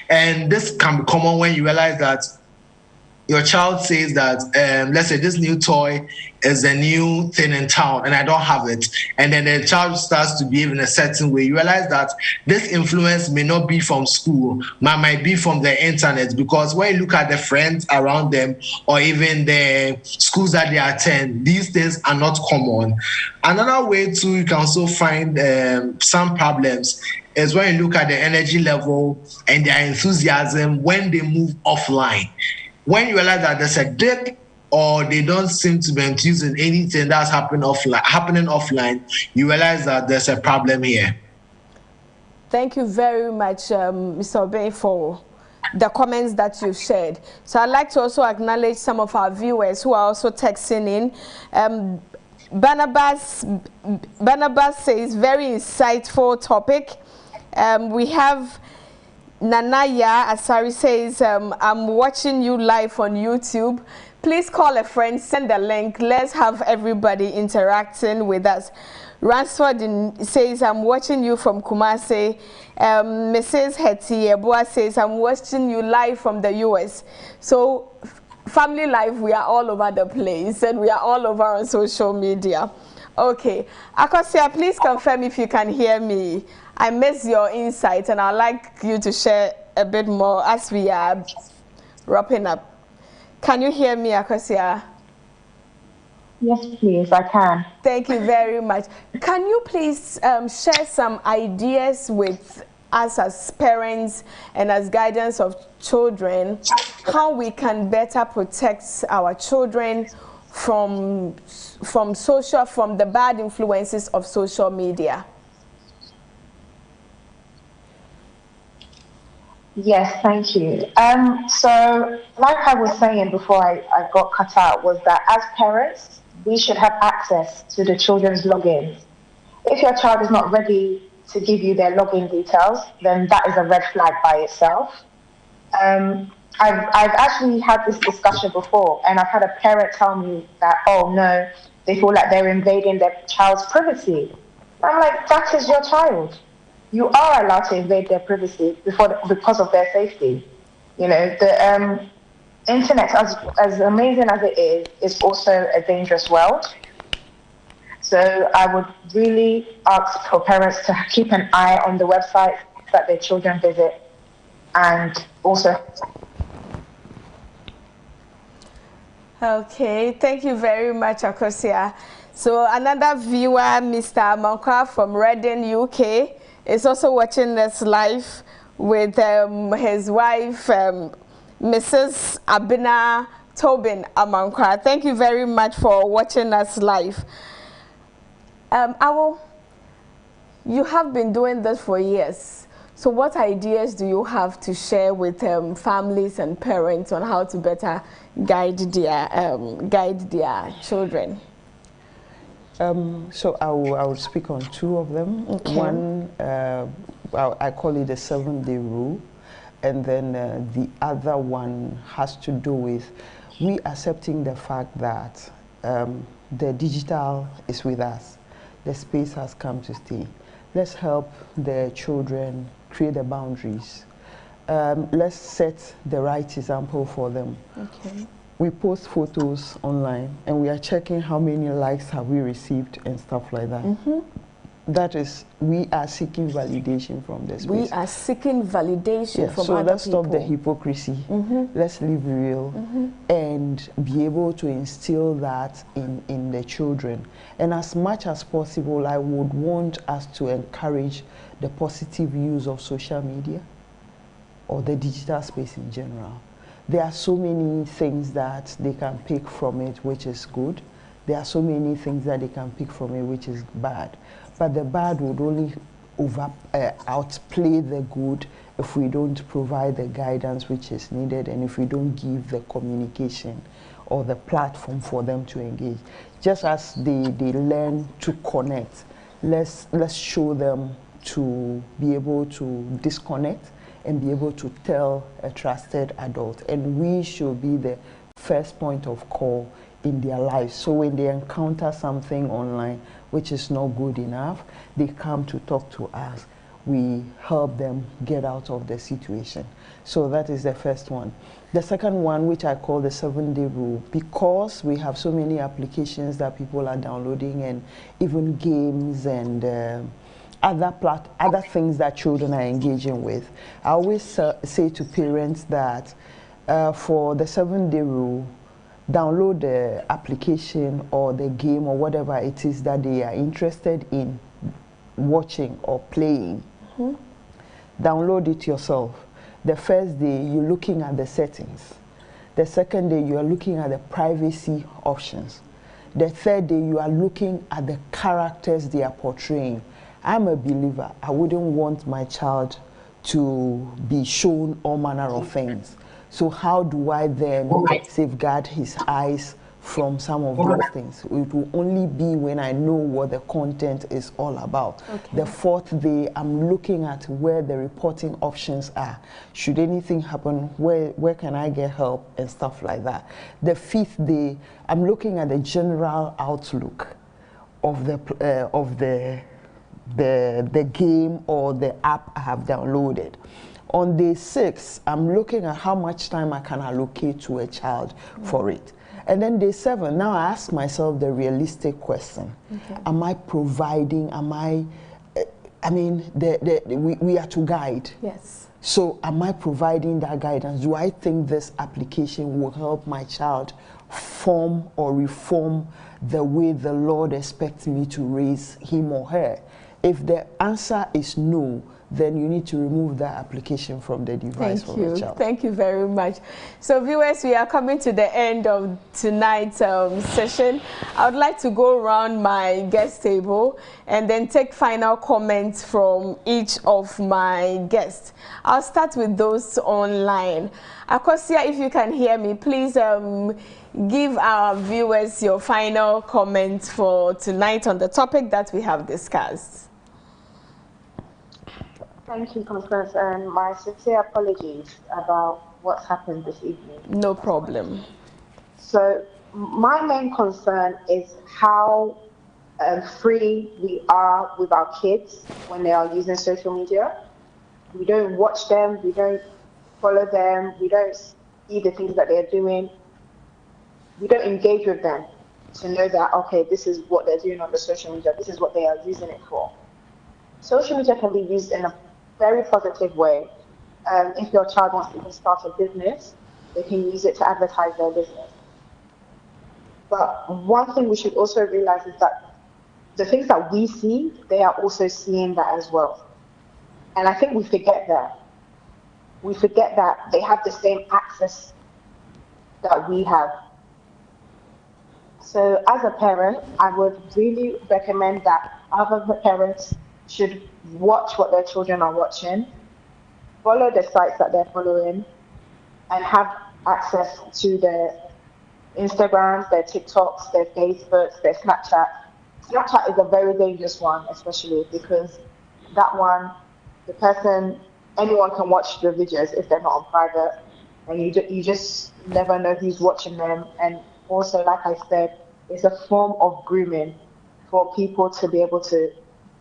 And this can be common when you realize that your child says that, let's say this new toy is a new thing in town and I don't have it. And then the child starts to behave in a certain way. You realize that this influence may not be from school, but might be from the internet, because when you look at the friends around them or even the schools that they attend, these things are not common. Another way too, you can also find some problems is when you look at the energy level and their enthusiasm when they move offline. When you realize that there's a dip, or they don't seem to be enthused in anything that's happening offline, you realize that there's a problem here. Thank you very much, Mr. Obey, for the comments that you've shared. So I'd like to also acknowledge some of our viewers who are also texting in. Barnabas says, very insightful topic. We have Nanaya Asari says, I'm watching you live on YouTube. Please call a friend, send a link. Let's have everybody interacting with us. Ransford says, I'm watching you from Kumasi. Mrs. Hetty Eboa says, I'm watching you live from the US. So, Family Life, we are all over the place and we are all over on social media. Okay. Akosia, please confirm if you can hear me. I miss your insight and I'd like you to share a bit more as we are wrapping up. Can you hear me, Akosia? Yes, please, I can. Thank you very much. Can you please share some ideas with us as parents and as guidance of children, how we can better protect our children from the bad influences of social media? Yes, thank you. So like I was saying before I got cut out, was that as parents, we should have access to the children's logins. If your child is not ready to give you their login details, then that is a red flag by itself. I've actually had this discussion before, and I've had a parent tell me that, oh no, they feel like they're invading their child's privacy. I'm like, that is your child. You are allowed to invade their privacy because of their safety. You know, the internet, as amazing as it is also a dangerous world. So I would really ask for parents to keep an eye on the websites that their children visit, and also. Okay, thank you very much, Akosia. So another viewer, Mr. Amankwa from Reading, UK, is also watching this live with his wife, Mrs. Abina Tobin Amankwa. Thank you very much for watching us live. Awo, you have been doing this for years. So what ideas do you have to share with families and parents on how to better guide their children? So I will speak on two of them. Okay. One, I call it the 7-day rule, and then the other one has to do with we accepting the fact that the digital is with us. The space has come to stay. Let's help the children create the boundaries. Let's set the right example for them. Okay. We post photos online and we are checking how many likes have we received and stuff like that. That is, we are seeking validation from the space. We are seeking validation from so other let's people. stop the hypocrisy. Let's live real and be able to instill that in the children. And as much as possible, I would want us to encourage the positive use of social media or the digital space in general. There are so many things that they can pick from it, which is good. There are so many things that they can pick from it, which is bad. But the bad would only outplay the good if we don't provide the guidance which is needed and if we don't give the communication or the platform for them to engage. Just as they learn to connect, let's show them to be able to disconnect and be able to tell a trusted adult. And we should be the first point of call in their lives. So when they encounter something online which is not good enough, they come to talk to us. We help them get out of the situation. So that is the first one. The second one, which I call the 7-day rule, because we have so many applications that people are downloading and even games and other things that children are engaging with. I always say to parents that for the 7-day rule, download the application or the game or whatever it is that they are interested in watching or playing. Download it yourself. The first day, you're looking at the settings. The second day, you are looking at the privacy options. The third day, you are looking at the characters they are portraying. I'm a believer. I wouldn't want my child to be shown all manner of things. So how do I then safeguard his eyes from some of those things? It will only be when I know what the content is all about. Okay. The fourth day, I'm looking at where the reporting options are. Should anything happen, where can I get help and stuff like that. The fifth day, I'm looking at the general outlook of the game or the app I have downloaded. On day 6, I'm looking at how much time I can allocate to a child for it. And then day 7, now I ask myself the realistic question. Okay. Am I providing, we are to guide. Yes. So am I providing that guidance? Do I think this application will help my child form or reform the way the Lord expects me to raise him or her? If the answer is no, then you need to remove that application from the device for the child. Thank you very much. So viewers, we are coming to the end of tonight's session. I would like to go around my guest table and then take final comments from each of my guests. I'll start with those online. Akosia, if you can hear me, please give our viewers your final comments for tonight on the topic that we have discussed. Thank you, Constance, and my sincere apologies about what's happened this evening. No problem. So my main concern is how free we are with our kids when they are using social media. We don't watch them, we don't follow them, we don't see the things that they're doing. We don't engage with them to know that, okay, this is what they're doing on the social media, this is what they are using it for. Social media can be used in a very positive way. If your child wants to start a business, they can use it to advertise their business. But one thing we should also realize is that the things that we see, they are also seeing that as well. And I think we forget that. We forget that they have the same access that we have. So as a parent, I would really recommend that other parents should watch what their children are watching, follow the sites that they're following, and have access to their Instagrams, their TikToks, their Facebooks, their Snapchat. Snapchat is a very dangerous one, especially because that one, the person, anyone can watch the videos if they're not on private, and you just never know who's watching them. And also, like I said, it's a form of grooming for people to be able to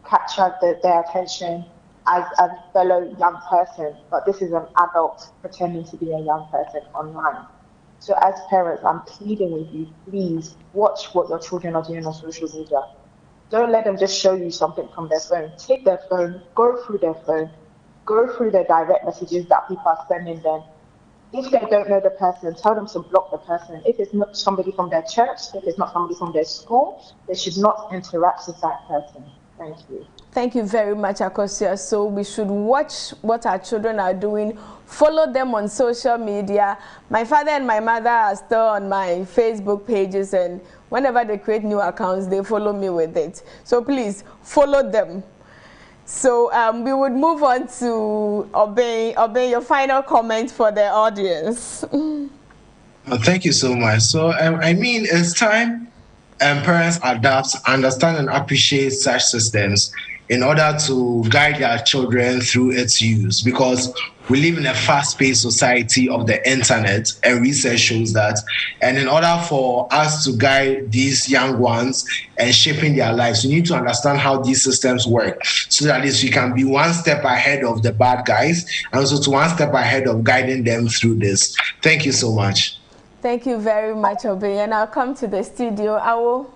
capture their attention as a fellow young person. But this is an adult pretending to be a young person online. So as parents, I'm pleading with you, please watch what your children are doing on social media. Don't let them just show you something from their phone. Take their phone, go through their phone, go through the direct messages that people are sending them. If they don't know the person, tell them to block the person. If it's not somebody from their church, if it's not somebody from their school, they should not interact with that person. Thank you. Thank you very much, Akosia. So we should watch what our children are doing, follow them on social media. My father and my mother are still on my Facebook pages, and whenever they create new accounts, they follow me with it. So please follow them. So we would move on to Obey, your final comment for the audience. Thank you so much. So I mean, it's time parents adapt, understand and appreciate such systems in order to guide their children through its use, because we live in a fast-paced society of the internet, and research shows that. And in order for us to guide these young ones and shaping their lives, we need to understand how these systems work, so that at least we can be one step ahead of the bad guys, and also to one step ahead of guiding them through this. Thank you so much. Thank you very much, Obey. And I'll come to the studio.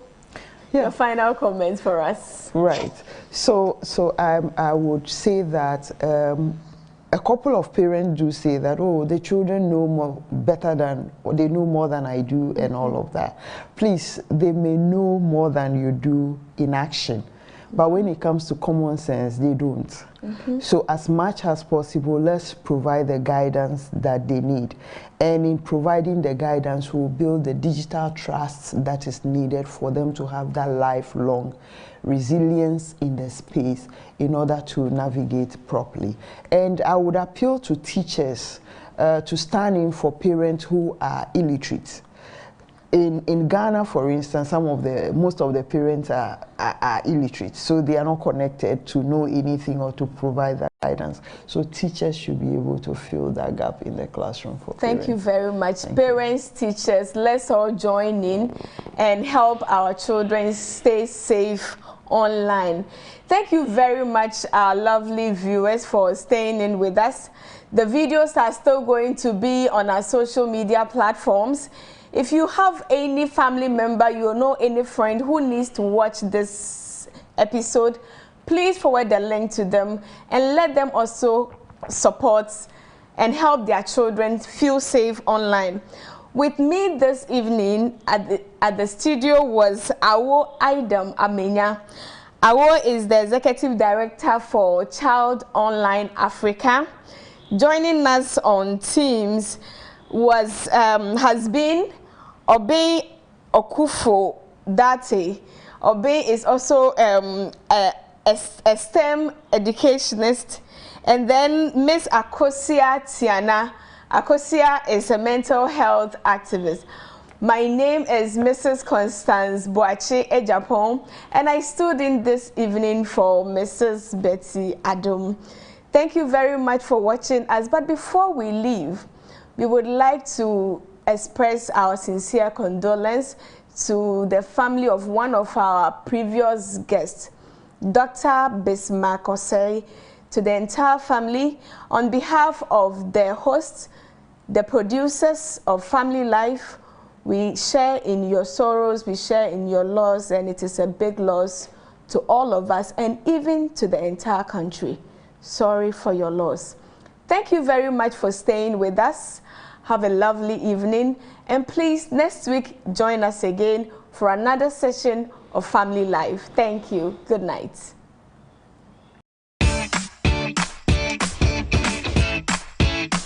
Your final comments for us. Right. So I would say that a couple of parents do say that, oh, the children know they know more than I do and all of that. Please, they may know more than you do in action. But when it comes to common sense, they don't. Mm-hmm. So as much as possible, let's provide the guidance that they need. And in providing the guidance, we'll build the digital trust that is needed for them to have that lifelong resilience in the space in order to navigate properly. And I would appeal to teachers to stand in for parents who are illiterate. In Ghana, for instance, most of the parents are illiterate, so they are not connected to know anything or to provide that guidance. So teachers should be able to fill that gap in the classroom for parents. Thank you very much. Parents, teachers, let's all join in and help our children stay safe online. Thank you very much, our lovely viewers, for staying in with us. The videos are still going to be on our social media platforms. If you have any family member, you know any friend who needs to watch this episode, please forward the link to them and let them also support and help their children feel safe online. With me this evening at the studio was Awo Aidam Amenya. Awo is the Executive Director for Child Online Africa. Joining us on Teams has been Obey Okufo Date. Obey is also a STEM educationist. And then Miss Akosia Tiana. Akosia is a mental health activist. My name is Mrs. Constance Boache Ejapon, and I stood in this evening for Mrs. Betty Adom. Thank you very much for watching us. But before we leave, we would like to express our sincere condolence to the family of one of our previous guests, Dr. Bismarck Osei, to the entire family. On behalf of the hosts, the producers of Family Life, we share in your sorrows, we share in your loss, and it is a big loss to all of us and even to the entire country. Sorry for your loss. Thank you very much for staying with us. Have a lovely evening. And please, next week, join us again for another session of Family Life. Thank you. Good night.